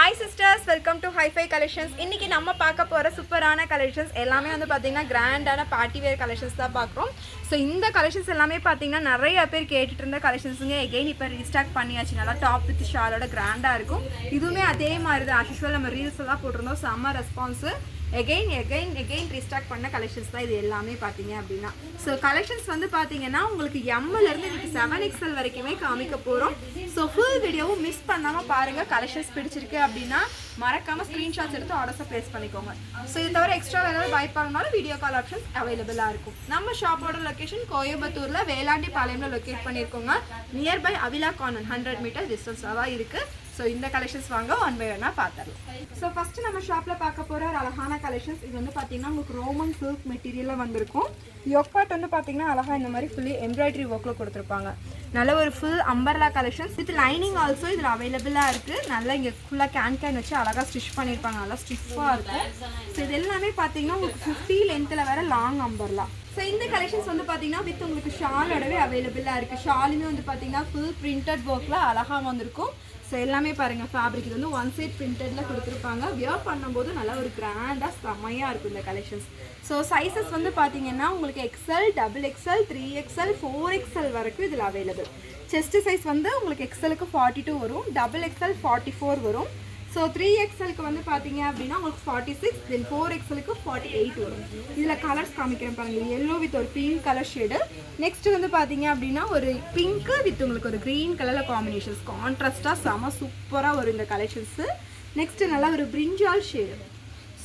Hi sisters, welcome to Hi-Fi Collections. இன்னைக்கு நம்ம பார்க்க போற சூப்பரான கலெக்ஷன்ஸ் எல்லாமே வந்து பாத்தீங்கன்னா கிராண்டான பார்ட்டி வேர் கலெக்ஷன்ஸ் தான் பார்க்குறோம். ஸோ இந்த கலெக்ஷன்ஸ் எல்லாமே பார்த்தீங்கன்னா நிறைய பேர் கேட்டுட்டு இருந்த கலெக்ஷன்ஸுங்க எகைன் இப்போ ரீஸ்டாக் பண்ணியாச்சு. நல்லா டாப் வித் ஷாலோட கிராண்டாக இருக்கும். இதுவுமே அதே மாதிரி தான் ஆக்சுவல் நம்ம ரீல்ஸ் எல்லாம் போட்டிருந்தோம். செம்ம ரெஸ்பான்ஸு. எகைன் ரீஸ்டாக் பண்ண கலெக்ஷன்ஸ் தான் இது எல்லாமே பார்த்தீங்க அப்படின்னா. ஸோ கலெக்ஷன்ஸ் வந்து பார்த்தீங்கன்னா உங்களுக்கு எம்மிலேருந்து இன்னைக்கு 7XL வரைக்குமே காமிக்க போகிறோம். ஸோ ஃபுல் வீடியோவும் மிஸ் பண்ணாமல் பாருங்கள். கலெக்ஷன்ஸ் பிடிச்சிருக்கு அப்படின்னா மறக்காமல் ஸ்க்ரீன்ஷாட்ஸ் எடுத்து ஆர்டர்ஸை ப்ளேஸ் பண்ணிக்கோங்க. ஸோ இது தவிர எக்ஸ்ட்ரா ஏதாவது பை பண்ணாலும் வீடியோ கால் ஆப்ஷன்ஸ் அவைலபிளாக இருக்கும். நம்ம ஷாப்போட லொக்கேஷன் கோயம்புத்தூரில் வேளாண்டி பாளையம்ல லொக்கேட் பண்ணியிருக்கோங்க. நியர்பை அவிலா கார்னர் 100 மீட்டர் டிஸ்டன்ஸாக தான் இருக்குது. ஸோ இந்த கலெக்ஷன்ஸ் வாங்க ஒன் பை ஒன்னாக பார்த்துடலாம். ஸோ ஃபஸ்ட்டு நம்ம ஷாப்பில் பார்க்க போகிற ஒரு அழகான கலெக்ஷன்ஸ். இது வந்து பார்த்தீங்கன்னா உங்களுக்கு ரோமன் சில்க் மெட்டீரியலில் வந்திருக்கும். யோக்பாட் வந்து பார்த்தீங்கன்னா அழகாக இந்த மாதிரி ஃபுல்லி எம்ப்ராய்டரி ஒர்க்கில் கொடுத்துருப்பாங்க. நல்ல ஒரு full umbrella collections with lining also இதில் அவைலபிளாக இருக்குது. நல்லா இங்கே ஃபுல்லாக கேன் வச்சு அழகாக ஸ்டிச் பண்ணியிருப்பாங்க. நல்லா ஸ்டிஃபாக இருக்கும். ஸோ இது எல்லாமே பார்த்தீங்கன்னா உங்களுக்கு 50 லென்த்தில் வேறு லாங் அம்பர்லா. ஸோ இந்த கலெக்ஷன்ஸ் வந்து பார்த்தீங்கன்னா வித் உங்களுக்கு ஷாலோடவே அவைலபிளாக இருக்குது. ஷாலுமே வந்து பார்த்தீங்கன்னா ஃபுல் பிரிண்டட் ஒர்க்கில் அழகாக வந்திருக்கும். ஸோ எல்லாமே பாருங்கள் ஃபேப்ரிக் இது வந்து ஒன் சைட் பிரிண்டடில் கொடுத்துருப்பாங்க. வியர் பண்ணும்போது நல்லா ஒரு கிராண்டாக செம்மையாக இருக்கும் இந்த கலெக்ஷன்ஸ். ஸோ சைஸஸ் வந்து பார்த்தீங்கன்னா உங்களுக்கு XL, XXL, 3XL, 4XL வரைக்கும் இதில் அவைலபிள். செஸ்ட் சைஸ் வந்து உங்களுக்கு XLக்கு 42 வரும், XXL 44 வரும். ஸோ 3XLக்கு வந்து பார்த்தீங்க அப்படின்னா உங்களுக்கு 46, தென் 4XLக்கு 48 வரும். இதில் கலர்ஸ் காமிக்கிறேன் பாருங்கள். எல்லோ வித் ஒரு பிங்க் கலர் ஷேடு. நெக்ஸ்ட் வந்து பார்த்தீங்க அப்படின்னா ஒரு பிங்க்கு வித் உங்களுக்கு ஒரு க்ரீன் கலரில் காம்பினேஷன்ஸ் கான்ட்ராஸ்டாக செம சூப்பராக வரும் இந்த கலெக்ஷன்ஸு. நெக்ஸ்ட்டு நல்லா ஒரு பிரிஞ்சால் ஷேடு.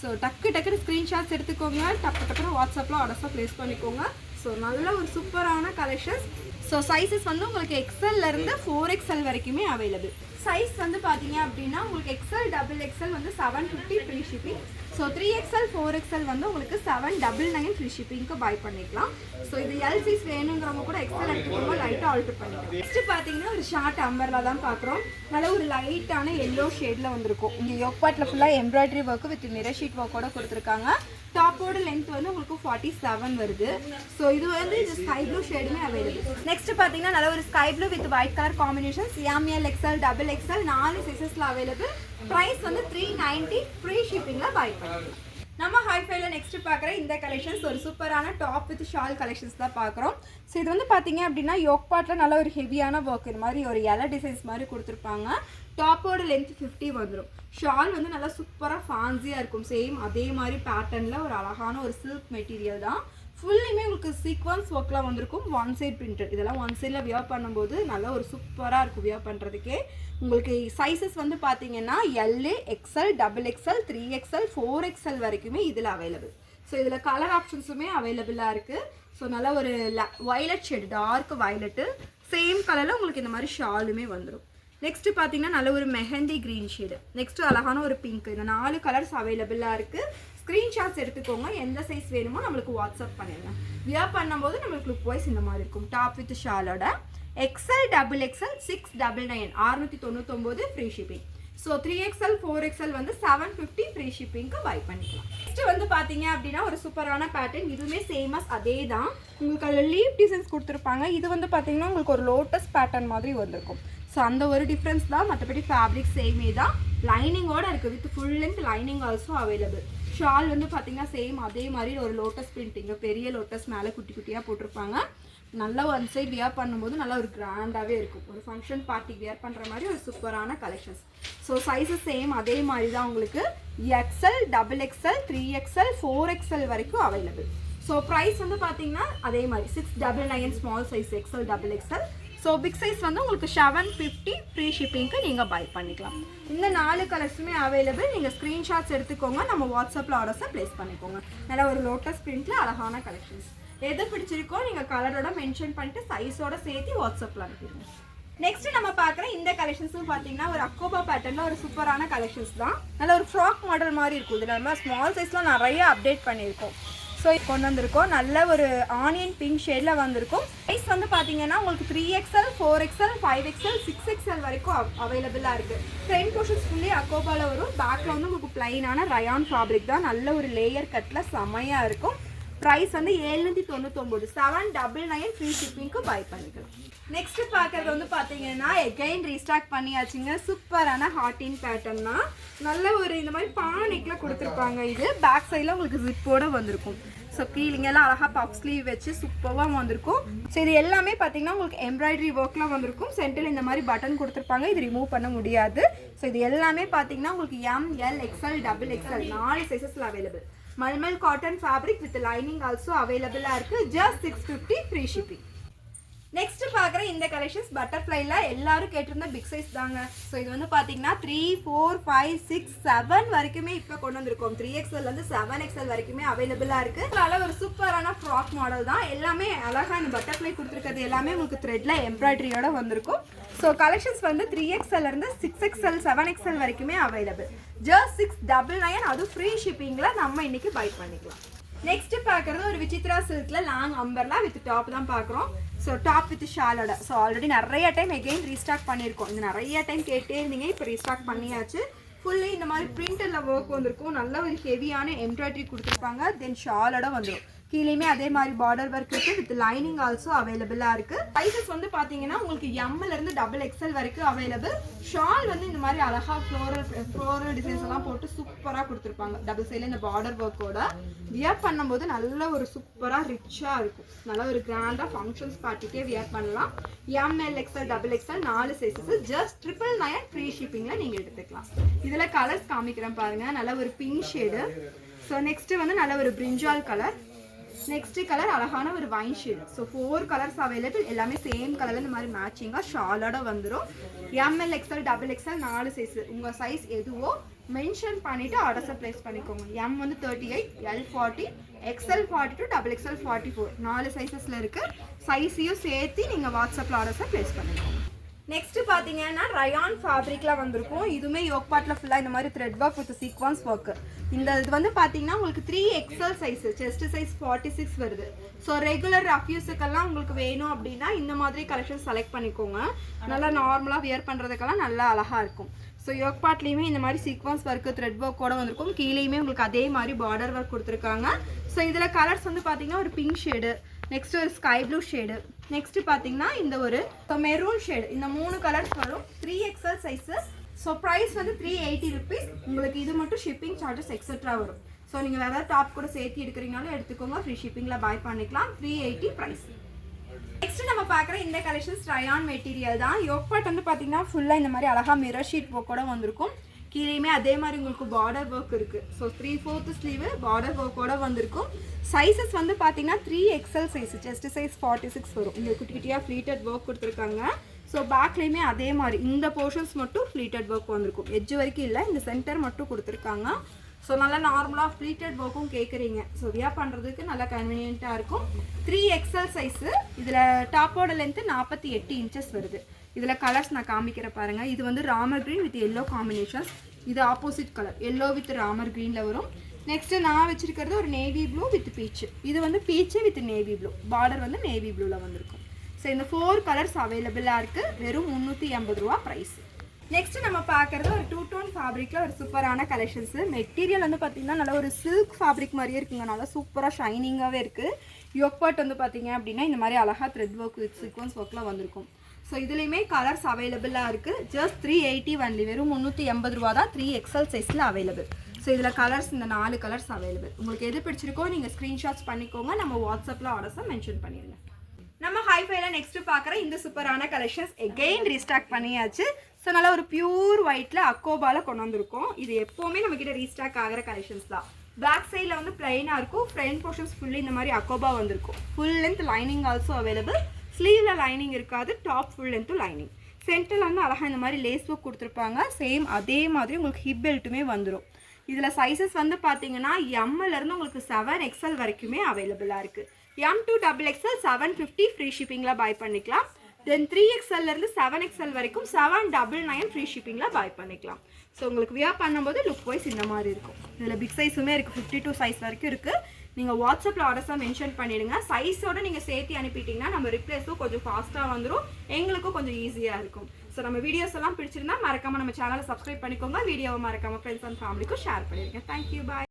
ஸோ டக்குன்னு ஸ்க்ரீன்ஷாட்ஸ் எடுத்துக்கோங்க. டக்குன்னு வாட்ஸ்அப்பில் ஆர்டர்ஸாக ப்ளேஸ் பண்ணிக்கோங்க. ஸோ நல்ல ஒரு சூப்பரான கலெக்ஷன்ஸ். ஸோ சைஸஸ் வந்து உங்களுக்கு XLலேருந்து 4XL வரைக்குமே அவைலபிள். சைஸ் வந்து பார்த்தீங்க அப்படின்னா உங்களுக்கு XL, XXL வந்து 750 free shipping. So 3XL, 4XL வந்து உங்களுக்கு 799 ஃப்ரீ ஷிப்பிங்க்கு பை பண்ணிக்கலாம். ஸோ இது எல் சைஸ் வேணுங்கிறவங்க கூட XL எடுத்துக்கோங்க, லைட்டாக ஆல்டர் பண்ணிக்கலாம். நெக்ஸ்ட் பார்த்தீங்கன்னா ஒரு ஷார்ட் அம்பர்லா தான் பார்க்குறோம். நல்ல ஒரு லைட்டான எல்லோ ஷேடில் வந்திருக்கும். இங்கே யோக்பாட்டில் ஃபுல்லாக embroidery work with mirror sheet ஒர்க்கோட கொடுத்துருக்காங்க. டாப்போட லென்த் வந்து உங்களுக்கு 47 வருது. ஸோ இது வந்து இது ஸ்கை ப்ளூ ஷேடுமே அவைலபிள். நெக்ஸ்ட் பார்த்தீங்கன்னா நல்ல ஒரு sky blue with white colour combinations. ML, XL, XXL 4 சைஸஸில் அவைலபிள். ப்ரைஸ் வந்து 390 ஃப்ரீ ஷிப்பிங்கில் பை பண்ணிக்கலாம். நம்ம ஹைஃபைல நெக்ஸ்ட் பார்க்குற இந்த கலெக்ஷன்ஸ் ஒரு சூப்பரான டாப் வித் ஷால் கலெக்ஷன்ஸ் தான் பார்க்குறோம். ஸோ இது வந்து பார்த்தீங்க அப்படின்னா யோக்பாட்டில் நல்ல ஒரு ஹெவியான ஒர்க் இது மாதிரி ஒரு இலை டிசைன்ஸ் மாதிரி கொடுத்துருப்பாங்க. டாப்போட லென்த் 50 வந்துடும். ஷால் வந்து நல்லா சூப்பராக ஃபேன்சியாக இருக்கும். சேம் அதே மாதிரி பேட்டர்னில் ஒரு அழகான ஒரு சில்க் மெட்டீரியல் தான். ஃபுல்லுமே உங்களுக்கு சீக்வன்ஸ் ஒர்க்கில் வந்திருக்கும். One side printed. இதெல்லாம் ஒன் சைடில் வியர் பண்ணும்போது நல்லா ஒரு சூப்பராக இருக்கும் வியர் பண்ணுறதுக்கே. உங்களுக்கு சைஸஸ் வந்து பார்த்தீங்கன்னா LA, XL, XXL, 3XL, 4XL வரைக்குமே இதில் அவைலபிள். ஸோ இதில் கலர் ஆப்ஷன்ஸுமே அவைலபிளாக இருக்குது. ஸோ நல்லா ஒரு violet shade, dark violet same கலரில் உங்களுக்கு இந்த மாதிரி ஷாலுமே வந்துடும். நெக்ஸ்ட்டு பார்த்தீங்கன்னா நல்ல ஒரு மெஹந்தி க்ரீன் ஷேடு. நெக்ஸ்ட்டு அழகான ஒரு பிங்க். இந்த 4 கலர்ஸ் அவைலபிளாக இருக்குது. ஸ்க்ரீன்ஷாட்ஸ் எடுத்துக்கோங்க. எந்த சைஸ் வேணுமோ நம்மளுக்கு வாட்ஸ்அப் பண்ணிடுங்க. வியர் பண்ணும்போது நம்மளுக்கு லுக் வைஸ் இந்த மாதிரி இருக்கும். டாப் வித் ஷாலோட XL, XXL 699 699 free shipping. So 3XL, 4XL வந்து 750 ஃப்ரீ ஷிப்பிங்க்கு பை பண்ணிக்கலாம். நெக்ஸ்ட் வந்து பார்த்தீங்க அப்படின்னா ஒரு சூப்பரான பேட்டர்ன். இதுவுமே சேமஸ் அதே தான். உங்களுக்கு அதில் லீவ் டிசைன்ஸ் கொடுத்துருப்பாங்க. இது வந்து பார்த்தீங்கன்னா உங்களுக்கு ஒரு லோட்டஸ் பேட்டர்ன் மாதிரி வந்திருக்கும். ஸோ அந்த ஒரு டிஃப்ரென்ஸ் தான். மற்றபடி ஃபேப்ரிக் சேமே தான். லைனிங்கோடு இருக்குது. With full length lining also available. Shawl வந்து பார்த்தீங்கன்னா சேம் அதே மாதிரி ஒரு லோட்டஸ் பிரிண்டிங், பெரிய லோட்டஸ் மேலே குட்டி குட்டியாக போட்டிருப்பாங்க. நல்லா ஒன் சைட் வியர் பண்ணும்போது நல்லா ஒரு கிராண்டாகவே இருக்கும். ஒரு ஃபங்க்ஷன் பார்ட்டிக்கு வியர் பண்ணுற மாதிரி ஒரு சூப்பரான கலெக்ஷன்ஸ். ஸோ சைஸஸ் சேம் அதே மாதிரி தான். உங்களுக்கு XL, XXL, 3XL, 4XL வரைக்கும் அவைலபிள். ஸோ ப்ரைஸ் வந்து பார்த்தீங்கன்னா அதே மாதிரி 699 small size XL, XXL. So big size வந்து உங்களுக்கு 750 ஃப்ரீ ஷிப்பிங்க்கு நீங்கள் பை பண்ணிக்கலாம். இந்த 4 கலர்ஸுமே அவைலபிள். நீங்கள் ஸ்க்ரீன்ஷாட்ஸ் எடுத்துக்கோங்க. நம்ம வாட்ஸ்அப்பில் ஆர்டர்ஸை ப்ளேஸ் பண்ணிக்கோங்க. நல்லா ஒரு லோட்டஸ் பிரிண்டில் அழகான கலெக்ஷன்ஸ். எது பிடிச்சிருக்கோ நீங்கள் கலரோட மென்ஷன் பண்ணிட்டு சைஸோட சேர்த்து வாட்ஸ்அப்பில் அனுப்பிடுங்க. நெக்ஸ்ட் நம்ம பார்க்குற இந்த கலெக்ஷன்ஸும் பார்த்தீங்கன்னா ஒரு அக்கோபா பேட்டர்னில் ஒரு சூப்பரான கலெக்ஷன்ஸ் தான். நல்ல ஒரு ஃப்ராக் மாடல் மாதிரி இருக்கும். இது நம்ம ஸ்மால் சைஸ்லாம் நிறைய அப்டேட் பண்ணியிருக்கோம். ஸோ கொண்டு வந்திருக்கோம். நல்ல ஒரு ஆனியன் பிங்க் ஷேடில் வந்திருக்கும். ப்ரைஸ் வந்து பார்த்தீங்கன்னா உங்களுக்கு 3XL, 4XL, 5XL, 6XL வரைக்கும் அவைலபிளாக இருக்குது. ஃப்ரண்ட் போர்ஷன்ஸ் ஃபுல்லி அக்கோபாவில் வரும். பேக்கில் வந்து உங்களுக்கு பிளைனான ரயான் ஃபேப்ரிக் தான். நல்ல ஒரு லேயர் கட்டில் செம்மையாக இருக்கும். ப்ரைஸ் வந்து 799 799 ஃப்ரீ ஷிப்பிங்க்கு பை பண்ணிக்கலாம். நெக்ஸ்ட் பார்க்கறது வந்து பார்த்தீங்கன்னா எகைன் ரீஸ்டாக் பண்ணியாச்சுங்க. சூப்பரான ஹாட்டின் பேட்டர்ன் தான். நல்ல ஒரு இந்த மாதிரி பானிக்கில் கொடுத்துருப்பாங்க. இது பேக் சைடில் உங்களுக்கு ஜிப்போட வந்திருக்கும். ஸோ கீழிங்கெல்லாம் அழகாக பஃப் ஸ்லீவ் வச்சு சூப்பராக வந்திருக்கும். ஸோ இது எல்லாமே பார்த்தீங்கன்னா உங்களுக்கு எம்ப்ராய்டரி ஒர்க்லாம் வந்திருக்கும். சென்டரில் இந்த மாதிரி பட்டன் கொடுத்துருப்பாங்க. இது ரிமூவ் பண்ண முடியாது. ஸோ இது எல்லாமே பார்த்தீங்கன்னா உங்களுக்கு ML XL XXL 4 சைஸஸில் அவைலபிள். மல்மல் cotton fabric with lining also அவைலபிளாக இருக்குது. Just 650 free shipping. நெக்ஸ்ட் பார்க்குற இந்த கலெக்ஷன்ஸ் பட்டர்ஃப்ளைல எல்லாரும் கேட்டிருந்த பிக் சைஸ் தாங்க. ஸோ இது வந்து பார்த்தீங்கன்னா 3, 4, 5, 6, 7 வரைக்குமே இப்போ கொண்டு வந்திருக்கோம். 3XL 7XL வரைக்குமே அவைலபிளாக இருக்குது. அதனால் ஒரு சூப்பரான ஃப்ராக் மாடல் தான். எல்லாமே அழகாக இந்த பட்டர்ஃப்ளை கொடுத்துருக்கிறது எல்லாமே உங்களுக்கு த்ரெட்ல எம்ப்ராய்டரியோட வந்திருக்கும். ஸோ கலெக்ஷன்ஸ் வந்து 3XL 6XL 7XL வரைக்குமே அவைலபிள். ஜஸ்ட் 699 அதுவும் ஃப்ரீ ஷிப்பிங்கில் நம்ம இன்னைக்கு பை பண்ணிக்கலாம். நெக்ஸ்ட் பார்க்குறது ஒரு விசித்ரா சில்கில் லாங் அம்பர்லா வித் டாப் தான் பார்க்குறோம். ஸோ டாப் வித் ஷாலோட. ஸோ ஆல்ரெடி நிறைய டைம் எகெயின் ரீஸ்டாக் பண்ணியிருக்கோம். இது நிறைய டைம் கேட்டே இருந்தீங்க. இப்போ ரீஸ்டாக் பண்ணியாச்சு. ஃபுல்லி இந்த மாதிரி பிரிண்டரில் ஒர்க் வந்திருக்கும். நல்ல ஒரு ஹெவியான எம்ப்ராய்டரி கொடுத்துருப்பாங்க. தென் ஷாலோட வந்துடும். கீழேயுமே அதே மாதிரி பார்டர் ஒர்க் இருக்குது. வித் லைனிங் ஆல்சோ அவைலபிளாக இருக்குது. சைஸஸ் வந்து பார்த்தீங்கன்னா உங்களுக்கு ML XXL வரைக்கும் அவைலபிள். ஷால் வந்து இந்த மாதிரி அழகாக ஃப்ளோரல் டிசைன்ஸ் எல்லாம் போட்டு சூப்பராக கொடுத்துருப்பாங்க. டபுள் சைடில் இந்த பார்டர் ஒர்க்கோட வியர் பண்ணும்போது நல்ல ஒரு சூப்பராக ரிச்சாக இருக்கும். நல்ல ஒரு கிராண்டாக ஃபங்க்ஷன்ஸ் பார்ட்டிக்கே வியர் பண்ணலாம். ML XL XXL 4 sizes just 999 free ஷிப்பிங்கில் நீங்கள் எடுத்துக்கலாம். இதில் கலர்ஸ் காமிக்கிறேன் பாருங்கள். நல்ல ஒரு பிங்க் ஷேடு. ஸோ நெக்ஸ்ட்டு வந்து நல்ல ஒரு பிரிஞ்சால் கலர். நெக்ஸ்ட் கலர் அழகான ஒரு wine shade. So 4 colours available. எல்லாமே சேம் கலரில் இந்த மாதிரி மேட்சிங்காக ஷாலோட வந்துடும். ML XL XXL 4 size. உங்கள் சைஸ் எதுவோ மென்ஷன் பண்ணிவிட்டு ஆர்டர்ஸை ப்ளேஸ் பண்ணிக்கோங்க. M வந்து 38, L 40, XL 42, XXL 44 4 சைஸஸில் இருக்குது. சைஸையும் சேர்த்து நீங்கள் வாட்ஸ்அப்பில் ஆர்டர்ஸை ப்ளேஸ் பண்ணிக்கோங்க. நெக்ஸ்ட் பார்த்தீங்கன்னா ரயான் ஃபேப்ரிக்ல வந்திருக்கும். இதுவுமே யோக் பார்ட்டில் ஃபுல்லாக இந்த மாதிரி thread work with sequins work. இந்த இது வந்து பார்த்தீங்கன்னா உங்களுக்கு 3XL சைஸ், செஸ்ட் சைஸ் 46 வருது. ஸோ ரெகுலர் ரஃப் யூஸுக்கெல்லாம் உங்களுக்கு வேணும் அப்படின்னா இந்த மாதிரி கலெக்ஷன் செலக்ட் பண்ணிக்கோங்க. நல்லா நார்மலாக வியர் பண்ணுறதுக்கெல்லாம் நல்லா அழகாக இருக்கும். ஸோ யோக் பார்ட்லேயுமே இந்த மாதிரி சீக்வன்ஸ் ஒர்க்கு த்ரெட் ஒர்க்கோட வந்திருக்கும். கீழேயுமே உங்களுக்கு அதே மாதிரி பார்டர் ஒர்க் கொடுத்துருக்காங்க. ஸோ இதில் கலர்ஸ் வந்து பார்த்தீங்கன்னா ஒரு பிங்க் ஷேடு, நெக்ஸ்ட் ஒரு ஸ்கை ப்ளூ ஷேடு, நெக்ஸ்ட் பார்த்தீங்கன்னா இந்த ஒரு மெரூன் ஷேடு. இந்த 3 கலர்ஸ் வரும். 3XL size. ஸோ ப்ரைஸ் வந்து 380 rupees. உங்களுக்கு இது மட்டும் ஷிப்பிங் சார்ஜஸ் எக்ஸெட்ரா வரும். ஸோ நீங்கள் வேறு டாப் கூட சேர்த்து எடுக்கிறீங்கனாலும் எடுத்துக்கோங்க. ஃப்ரீ ஷிப்பிங்கில் பை பண்ணிக்கலாம். 380 ப்ரைஸ். நெக்ஸ்ட் நம்ம பார்க்குற இந்த கலெக்ஷன்ஸ் ரயான் மெட்டீரியல் தான். யோக் பார்ட் வந்து பார்த்தீங்கன்னா ஃபுல்லாக இந்த மாதிரி அழகாக மிரர் ஷீட் ஒர்க்கோட வந்திருக்கும். கீழேயுமே அதே மாதிரி உங்களுக்கு பார்டர் ஒர்க் இருக்குது. ஸோ 3/4 ஸ்லீவு பார்டர் ஒர்க்கோட வந்திருக்கும். சைஸஸ் வந்து பார்த்தீங்கன்னா 3XL சைஸ், செஸ்ட் சைஸ் 46 வரும். இங்கே குட்டி குட்டியாக ஃப்ளீட்டட் ஒர்க் கொடுத்துருக்காங்க. ஸோ பேக்லேயுமே அதே மாதிரி இந்த போர்ஷன்ஸ் மட்டும் ஃப்ளீட்டட் ஒர்க் வந்திருக்கும். எட்ஜ் வரைக்கும் இல்லை, இந்த சென்டர் மட்டும் கொடுத்துருக்காங்க. ஸோ நல்லா நார்மலாக ஃப்ளீட்டட் ஒர்க்கும் கேட்குறீங்க. ஸோ வியர் பண்ணுறதுக்கு நல்லா கன்வீனியண்ட்டாக இருக்கும். 3XL size. இதில் டாப்போட லென்த்து 48 இன்ச்சஸ் வருது. இதில் கலர்ஸ் நான் காமிக்கிற பாருங்கள். இது வந்து ராமர் க்ரீன் வித் எல்லோ காம்பினேஷன்ஸ். இது ஆப்போசிட் கலர் எல்லோ வித் ராமர் க்ரீனில் வரும். நெக்ஸ்ட்டு நான் வச்சுருக்கிறது ஒரு நேவி ப்ளூ வித் பீச்சு. இது வந்து beach with navy blue. Border வந்து நேவி ப்ளூவில் வந்திருக்கும். ஸோ இந்த 4 கலர்ஸ் அவைலபிளாக இருக்குது. வெறும் 380 ரூபா ப்ரைஸ். நெக்ஸ்ட்டு நம்ம பார்க்குறது ஒரு 2 டோன் ஃபேப்ரிக்கில் ஒரு சூப்பரான கலெக்ஷன்ஸு. மெட்டீரியல் வந்து பார்த்திங்கன்னா நல்லா ஒரு சில்க் ஃபேப்ரிக் மாதிரியே இருக்குங்க. நல்லா சூப்பராக ஷைனிங்காகவே இருக்குது. யோக் பார்ட் வந்து பார்த்திங்க அப்படின்னா இந்த மாதிரி அழகாக த்ரெட் ஒர்க் வித் சீக்வன்ஸ் ஒர்க்கில் வந்திருக்கும். ஸோ இதுலேயுமே கலர்ஸ் அவைலபிளாக இருக்குது. Just 380 only. வெறும் 380 ரூபா தான். 3XL சைஸில் அவைலபிள். ஸோ இதில் கலர்ஸ் இந்த 4 கலர்ஸ் அவைலபிள். உங்களுக்கு எது பிடிச்சிருக்கோ நீங்கள் ஸ்க்ரீன்ஷாட்ஸ் பண்ணிக்கோங்க. நம்ம வாட்ஸ்அப்பில் ஆர்டர்ஸை மென்ஷன் பண்ணிடுங்க. நம்ம ஹைஃபைல நெக்ஸ்ட்டு பார்க்குற இந்த சூப்பரான கலெக்ஷன்ஸ் எகெயின் ரீஸ்டாக் பண்ணியாச்சு. ஸோ நல்லா ஒரு பியூர் ஒயிட்டில் அக்கோபாவில் கொண்டு வந்திருக்கோம். இது எப்போவுமே நம்மக்கிட்ட ரீஸ்டாக் ஆகிற கலெக்ஷன்ஸ் தான். பேக் சைடில் வந்து பிளைனாக இருக்கும். ஃப்ரண்ட் போர்ஷன்ஸ் ஃபுல்லி இந்த மாதிரி அக்கோபா வந்திருக்கும். Full length lining also available. ஸ்லீவில் லைனிங் இருக்காது. டாப் ஃபுல் லென்த்தும் லைனிங். சென்டரில் வந்து அழகாக இந்த மாதிரி லேஸ் ஒர்க் கொடுத்துருப்பாங்க. சேம் அதே மாதிரி உங்களுக்கு ஹிப் பெல்ட்டுமே வந்துடும். இதில் சைஸஸ் வந்து பார்த்தீங்கன்னா Mலேருந்து உங்களுக்கு 7XL வரைக்குமே அவைலபிளாக இருக்குது. M to XXL 750 ஃப்ரீ ஷிப்பிங்கில் பை பண்ணிக்கலாம். தென் 3XLலேருந்து 7XL வரைக்கும் 799 ஃப்ரீ ஷிப்பிங்கில் பை பண்ணிக்கலாம். ஸோ உங்களுக்கு வியர் பண்ணும்போது லுக் வைஸ் இந்த மாதிரி இருக்கும். இதில் பிக் சைஸுமே இருக்குது. 52 சைஸ் வரைக்கும் இருக்குது. நீங்கள் வாட்ஸ்அப்பில் ஆர்டர்ஸாக மென்ஷன் பண்ணிவிடுங்க. சைஸோடு நீங்கள் சேர்த்து அனுப்பிட்டிங்கன்னா நம்ம ரிப்ளேஸும் கொஞ்சம் ஃபாஸ்ட்டாக வந்துடும். எங்களுக்கும் கொஞ்சம் ஈஸியாக இருக்கும். ஸோ நம்ம வீடியோஸ் எல்லாம் பிடிச்சிருந்தா மறக்காமல் நம்ம சேனலை சப்ஸ்கிரைப் பண்ணிக்கோங்க. வீடியோவை மறக்காமல் ஃப்ரெண்ட்ஸ் அண்ட் ஃபேமிலிக்கும் ஷேர் பண்ணிடுங்க. தேங்க்யூ, பாய்.